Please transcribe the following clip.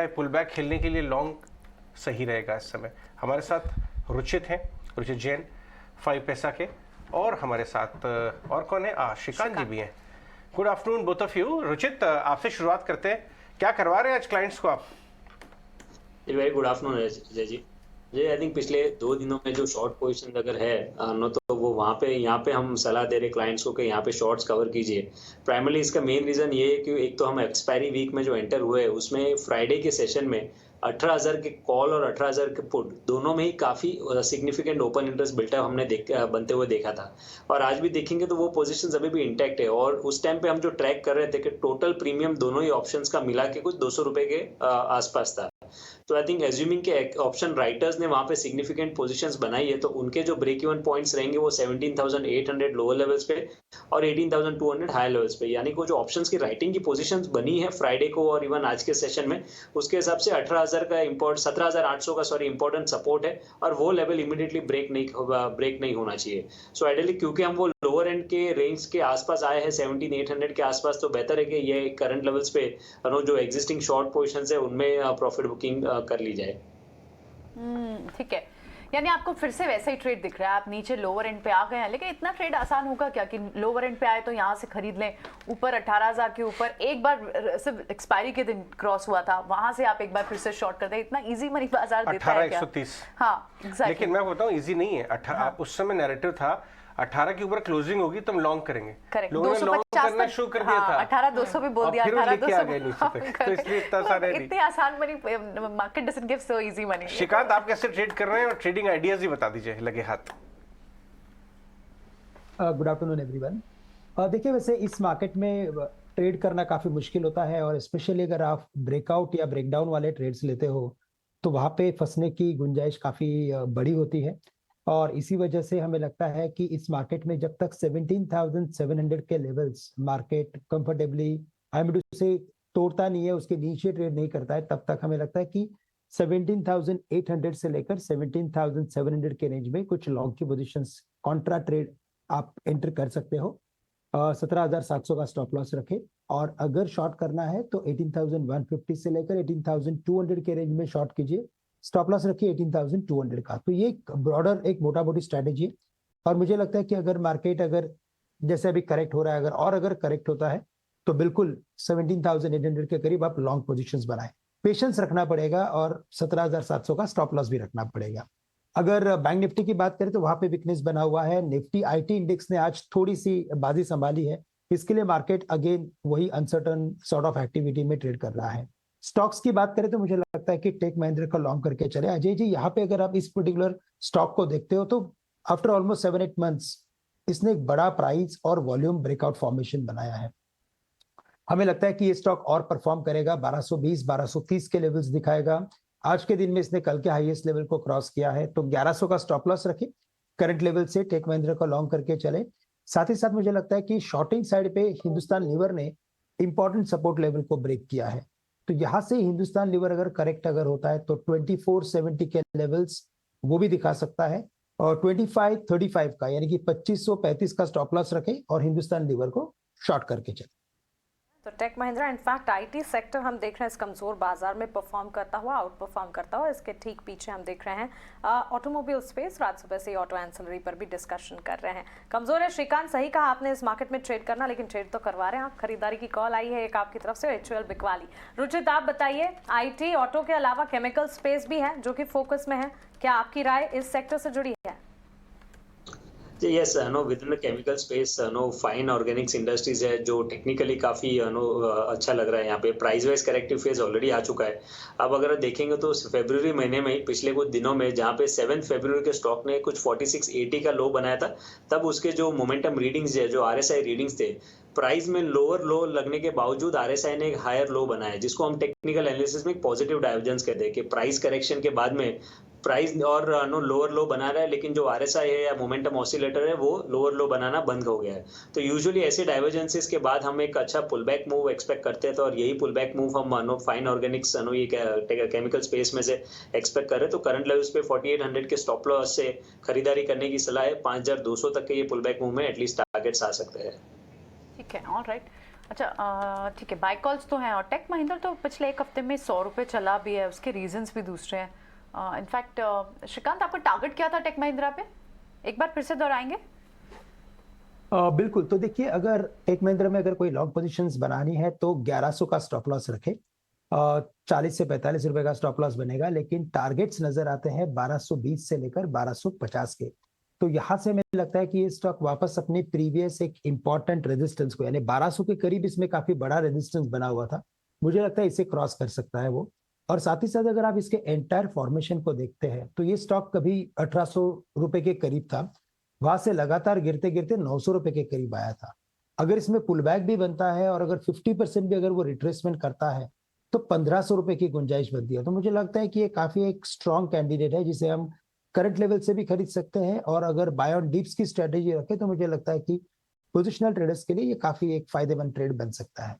है pull back खेलने के लिए लॉन्ग सही रहेगा इस समय। हमारे साथ रुचित हैं, रुचित जैन 5 पैसा के, और हमारे साथ और कौन है, श्रीकांत जी भी हैं। Good afternoon both of you. Ruchit, आपसे शुरुआत करते हैं, क्या करवा रहे हैं आज क्लाइंट्स को आप? Very good afternoon Ajay ji. I think पिछले 2 दिनों में जो शॉर्ट पोजीशन अगर है नो, तो वो वहाँ पे यहाँ पे हम सलाह दे रहे क्लाइंट्स को कि यहाँ पे शॉर्ट्स कवर कीजिए। प्राइमरली इसका मेन रीजन ये है कि एक तो हम एक्सपायरी वीक में जो एंटर हुए उसमें फ्राइडे के सेशन में 18,000 के कॉल और 18,000 के पुट दोनों में ही काफी सिग्निफिकेंट ओपन इंटरेस्ट बिल्टअप हमने बनते हुए देखा था। और आज भी देखेंगे तो वो पोजीशंस अभी भी इंटैक्ट है। और उस टाइम पे हम जो ट्रैक कर रहे थे कि टोटल प्रीमियम दोनों ही ऑप्शंस का मिला के कुछ 200 रुपए के आसपास था। तो आई थिंक एज्यूमिंग के ऑप्शन राइटर्स ने वहां पे सिग्निफिकेंट पोजीशंस बनाई है, तो उनके जो ब्रेक इवन पॉइंट्स रहेंगे वो 17,800 लोअर लेवल्स पे और 18,200 हायर लेवल्स पे। यानी कि जो ऑप्शंस की राइटिंग की पोजीशंस बनी है फ्राइडे को और इवन आज के सेशन में, उसके हिसाब से 18,000 का 17,800 का इंपॉर्टेंट सपोर्ट है और वो लेवल इमीडिएटली ब्रेक नहीं होना चाहिए। सो आइडियली क्योंकि हम वो लोअर एंड के रेंज के आसपास आए हैं 17,800 के आसपास, तो बेहतर है कि ये करंट लेवल्स पे जो एग्जिस्टिंग शॉर्ट पोजीशंस है उनमें प्रॉफिट बुकिंग कर ली जाए। ठीक है, यानी आपको फिर से वैसा ही ट्रेड दिख रहा है, आप नीचे लोअर एंड पे आ गए हैं, लेकिन इतना ट्रेड आसान होगा क्या कि लोअर एंड पे आए तो यहाँ से खरीद लें, ऊपर 18,000 के ऊपर एक बार सिर्फ एक्सपायरी के दिन क्रॉस हुआ था, वहां से आप एक बार फिर से शॉर्ट कर दें। इतना इजी मनी बाजार देता है क्या? 18,130। हाँ exactly। लेकिन मैं बताऊं इजी नहीं है। उस समय नैरेटिव था 18 के ऊपर क्लोजिंग होगी तो हम लॉन्ग करेंगे। लोगों ने लॉन्ग करना शुरू कर दिया था। 18,200 भी बोल दिया, 18,200 तो इसलिए इतना सारे इतनी आसान money, market doesn't give so easy money. Srikanth, आप कैसे ट्रेड कर रहे हैं और ट्रेडिंग आइडियाज ही बता दीजिए लगे हाथ। Good afternoon everyone. देखिए, वैसे इस मार्केट में ट्रेड करना काफी मुश्किल होता है, और स्पेशली अगर आप ब्रेकआउट या ब्रेकडाउन वाले ट्रेड्स लेते हो तो वहां पे फंसने की गुंजाइश काफी बड़ी होती है। और इसी वजह से हमें लगता है कि इस मार्केट में जब तक 17,700 के लेवल्स मार्केट कंफर्टेबली से तोड़ता नहीं है, उसके नीचे ट्रेड नहीं करता है, तब तक हमें लगता है कि 17,800 से लेकर 17,700 के रेंज में कुछ लॉन्ग की पोजीशंस कॉन्ट्रा ट्रेड आप एंटर कर सकते हो। 17,700 का स्टॉप लॉस रखें, और अगर शॉर्ट करना है तो 18,150 से लेकर 18,200 के रेंज में शॉर्ट कीजिए, स्टॉप लॉस रखिए 18,200 का। तो ये ब्रॉडर एक मोटा मोटी स्ट्रेटेजी है। और मुझे लगता है कि अगर मार्केट जैसे अभी करेक्ट हो रहा है, अगर करेक्ट होता है तो बिल्कुल 17,800 के करीब आप लॉन्ग पोजीशंस बनाएं। पेशेंस रखना पड़ेगा और 17,700 का स्टॉप लॉस भी रखना पड़ेगा। अगर बैंक निफ्टी की बात करें तो वहां पे वीकनेस बना हुआ है। निफ्टी आईटी इंडेक्स ने आज थोड़ी सी बाजी संभाली है, इसके लिए मार्केट अगेन वही अनसर्टन सॉर्ट ऑफ एक्टिविटी में ट्रेड कर रहा है। स्टॉक्स की बात करें तो मुझे लगता है कि टेक महिंद्रा का लॉन्ग करके चले। अजय जी, यहाँ पे अगर आप इस पर्टिकुलर स्टॉक को देखते हो तो आफ्टर ऑलमोस्ट 7-8 मंथ्स इसने एक बड़ा प्राइस और वॉल्यूम ब्रेकआउट फॉर्मेशन बनाया है। हमें लगता है कि ये स्टॉक और परफॉर्म करेगा, 1220-1230 के लेवल्स दिखाएगा। आज के दिन में इसने कल के हाईएस्ट लेवल को क्रॉस किया है, तो 1100 का स्टॉप लॉस रखें, करंट लेवल से टेक महिंद्रा को लॉन्ग करके चले। साथ ही साथ मुझे लगता है कि शॉर्टिंग साइड पे हिंदुस्तान लीवर ने इंपॉर्टेंट सपोर्ट लेवल को ब्रेक किया है, तो यहां से हिंदुस्तान लीवर अगर करेक्ट होता है तो 2470 के लेवल्स वो भी दिखा सकता है, और 2535 का यानी कि 2535 का स्टॉप लॉस रखें और हिंदुस्तान लीवर को शॉर्ट करके चले। तो Tech Mahindra in fact IT sector हम देख रहे हैं इस कमजोर बाजार में परफॉर्म करता हुआ, आउट परफॉर्म करता हुआ। इसके ठीक पीछे हम देख रहे हैं ऑटोमोबाइल स्पेस। रात सुबह से ऑटो एंसिलरी पर भी डिस्कशन कर रहे हैं। कमजोर है श्रीकांत, सही कहा आपने, इस मार्केट में ट्रेड करना, लेकिन ट्रेड तो करवा रहे हैं आप। खरीदारी की कॉल आई है एक आपकी तरफ से, एचयूएल बिकवाली। रुचित, आप बताइए, आईटी ऑटो के अलावा केमिकल स्पेस भी है जो कि फोकस में है, क्या आपकी राय इस सेक्टर से जुड़ी है? Yes, within the chemical space, fine organics industries है जो टेक्निकली काफी अच्छा लग रहा है। यहाँ पे price wise corrective phase already आ चुका है। अब अगर देखेंगे तो फरवरी महीने में पिछले कुछ दिनों में जहाँ पे 7 फरवरी के स्टॉक ने कुछ 4680 का लो बनाया था, तब उसके जो मोमेंटम रीडिंग्स है, जो आरएसआई रीडिंग्स थे, प्राइस में लोअर लो लगने के बावजूद आरएसआई ने एक हायर लो बनाया, जिसको हम टेक्निकल एनालिसिस में पॉजिटिव डाइवर्जेंस कहते हैं कि प्राइस करेक्शन के बाद में प्राइस और लोअर लो बना रहा है, लेकिन जो आरएसआई है या मोमेंटम ऑसिलेटर है वो लोअर लो बनाना बंद हो गया है। तो यूजुअली ऐसे डाइवर्जेंसेस के बाद हम एक अच्छा पुल बैक मूव एक्सपेक्ट करते हैं, तो और यही पुल बैक मूव हम फाइन ऑर्गेनिक्स ये केमिकल स्पेस में से एक्सपेक्ट कर रहे हैं। तो करंट लेवल्स पे 4800 के स्टॉप लॉस से खरीदारी करने की सलाह है। 5200 तक के ये पुल बैक मूव में एटलीस्ट टारगेट्स आ सकते हैं। ठीक है, ऑल राइट। अच्छा, ठीक है, बाय कॉल्स तो हैं और टेक महिंद्रा तो पिछले एक हफ्ते में 100 रुपये चला भी है, उसके रीजंस भी दूसरे हैं। इनफैक्ट श्रीकांत, आपका टारगेट क्या था टेक महिंद्रा पे, एक बार फिर से दोहराएंगे? बिल्कुल। तो देखिए, अगर टेक महिंद्रा में अगर कोई लॉन्ग पोजीशंस बनानी है तो 1100 का स्टॉप लॉस रखे। 40 से 45 रुपए का स्टॉप लॉस बनेगा, लेकिन टारगेट्स नजर आते हैं 1220 से लेकर 1250 के। तो यहां से हमें लगता है कि ये स्टॉक वापस अपनी प्रीवियस एक इंपॉर्टेंट रेजिस्टेंस को, यानी 1200 के करीब इसमें काफी बड़ा रेजिस्टेंस बना हुआ था, मुझे लगता है इसे क्रॉस कर सकता है वो। और साथ ही साथ अगर आप इसके एंटायर फॉर्मेशन को देखते हैं तो ये स्टॉक कभी 1800 रुपए के करीब था, वहां से लगातार गिरते गिरते 900 रुपए के करीब आया था। अगर इसमें पुल बैक भी बनता है और अगर 50% भी अगर वो रिट्रेसमेंट करता है तो 1500 रुपए की गुंजाइश बनती है। तो मुझे लगता है कि ये काफी एक स्ट्रॉन्ग कैंडिडेट है जिसे हम करंट लेवल से भी खरीद सकते हैं, और अगर बाय ऑन डिप्स की स्ट्रेटेजी रखें तो मुझे लगता है कि पोजिशनल ट्रेडर्स के लिए ये काफी एक फायदेमंद ट्रेड बन सकता है।